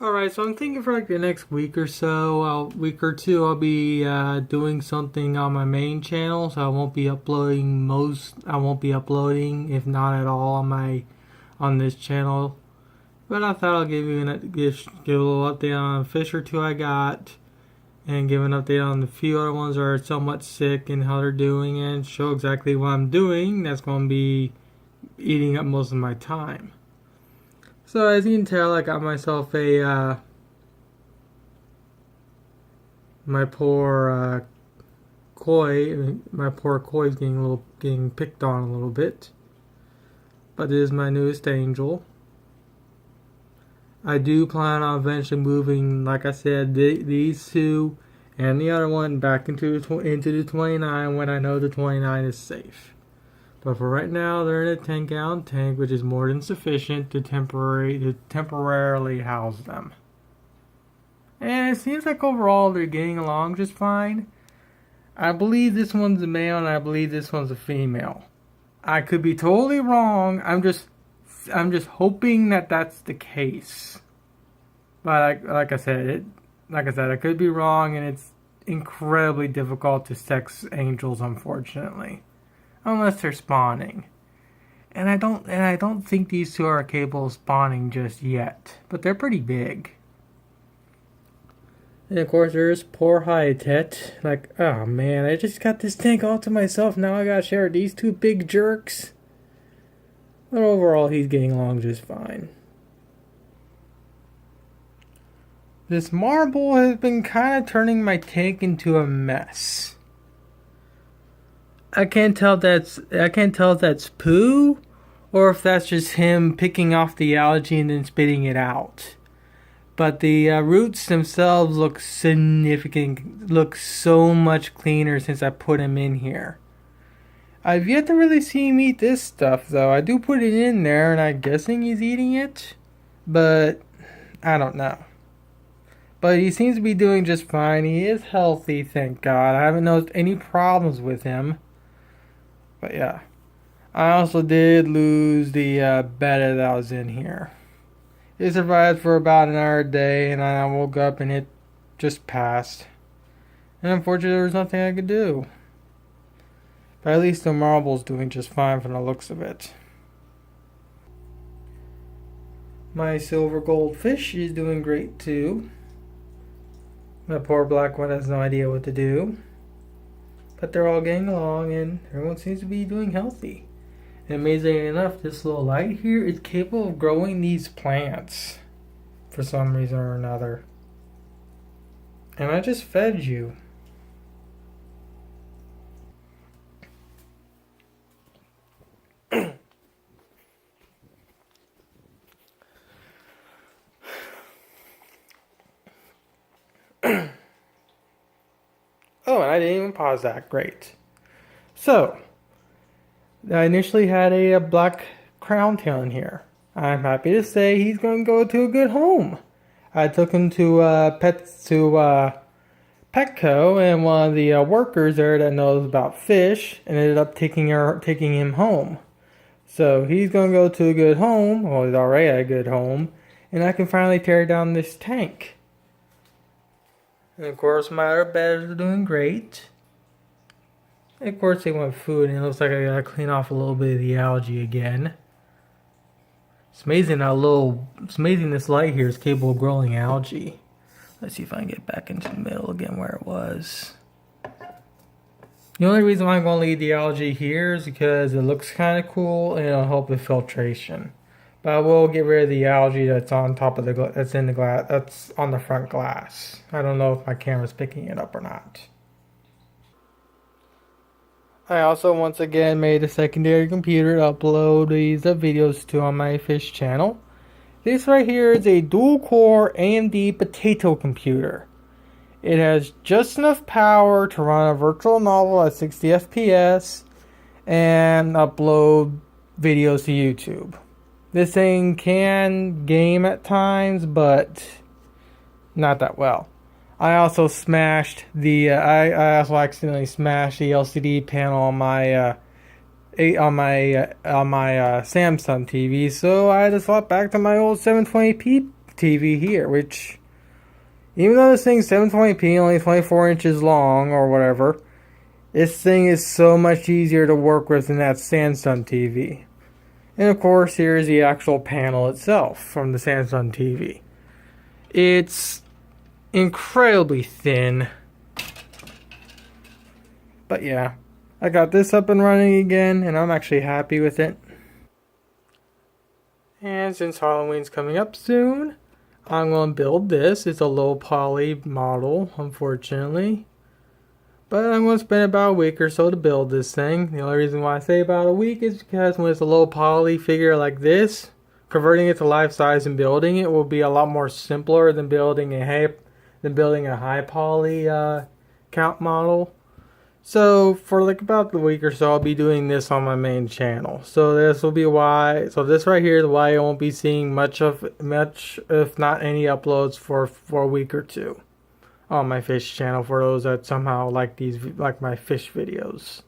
Alright, so I'm thinking for like the next week or so, week or two, I'll be doing something on my main channel. So I won't be uploading, if not at all, on this channel. But I thought I'll give a little update on a fish or two I got, and give an update on the few other ones that are somewhat sick and how they're doing, and show exactly what I'm doing. That's going to be eating up most of my time. So as you can tell, I got myself a my poor koi. My poor koi is getting picked on a little bit, but it is my newest angel. I do plan on eventually moving, like I said, these two and the other one back into the 29 when I know the 29 is safe. But for right now, they're in a 10-gallon tank, which is more than sufficient to temporarily house them. And it seems like overall they're getting along just fine. I believe this one's a male and I believe this one's a female. I could be totally wrong. I'm just hoping that that's the case. But like I said, I could be wrong, and it's incredibly difficult to sex angels, unfortunately, unless they're spawning. And I don't think these two are capable of spawning just yet. But they're pretty big. And of course, there's poor Hyatet. Like, oh man, I just got this tank all to myself. Now I gotta share these two big jerks. But overall, he's getting along just fine. This marble has been kind of turning my tank into a mess. I can't tell if that's poo, or if that's just him picking off the algae and then spitting it out. But the roots themselves look so much cleaner since I put him in here. I've yet to really see him eat this stuff, though. I do put it in there, and I'm guessing he's eating it, but I don't know. But he seems to be doing just fine. He is healthy, thank God. I haven't noticed any problems with him. But yeah. I also did lose the betta that was in here. It survived for about an hour a day, and I woke up and it just passed. And unfortunately, there was nothing I could do. But at least the marble's doing just fine from the looks of it. My silver goldfish is doing great too. My poor black one has no idea what to do. But they're all getting along, and everyone seems to be doing healthy. And amazingly enough, this little light here is capable of growing these plants for some reason or another. And I just fed you. Oh, and I didn't even pause that. Great. So, I initially had a black crown tail in here. I'm happy to say he's going to go to a good home. I took him to Petco, and one of the workers there that knows about fish ended up taking him home. So he's going to go to a good home. Well, he's already at a good home, and I can finally tear down this tank. And of course, my other bedders are doing great. And of course, they want food, and it looks like I gotta clean off a little bit of the algae again. It's amazing this light here is capable of growing algae. Let's see if I can get back into the middle again where it was. The only reason why I'm going to leave the algae here is because it looks kind of cool and it'll help with filtration. But I will get rid of the algae that's on top of that's in the glass, that's on the front glass. I don't know if my camera's picking it up or not. I also once again made a secondary computer to upload these videos to on my fish channel. This right here is a dual-core AMD potato computer. It has just enough power to run a virtual novel at 60 FPS and upload videos to YouTube. This thing can game at times, but not that well. I also smashed I also accidentally smashed the LCD panel on my Samsung TV, so I had to swap back to my old 720p TV here, which, even though this thing's 720p, only 24 inches long or whatever, this thing is so much easier to work with than that Samsung TV. And of course, here's the actual panel itself from the Samsung TV. It's incredibly thin. But yeah, I got this up and running again, and I'm actually happy with it. And since Halloween's coming up soon, I'm going to build this. It's a low poly model, unfortunately. But I'm going to spend about a week or so to build this thing. The only reason why I say about a week is because when it's a low poly figure like this, converting it to life size and building it will be a lot more simpler than building a high poly count model. So for like about the week or so, I'll be doing this on my main channel. So this will be why. So this right here is why I won't be seeing much if not any uploads for a week or two on my fish channel. For those that somehow like my fish videos.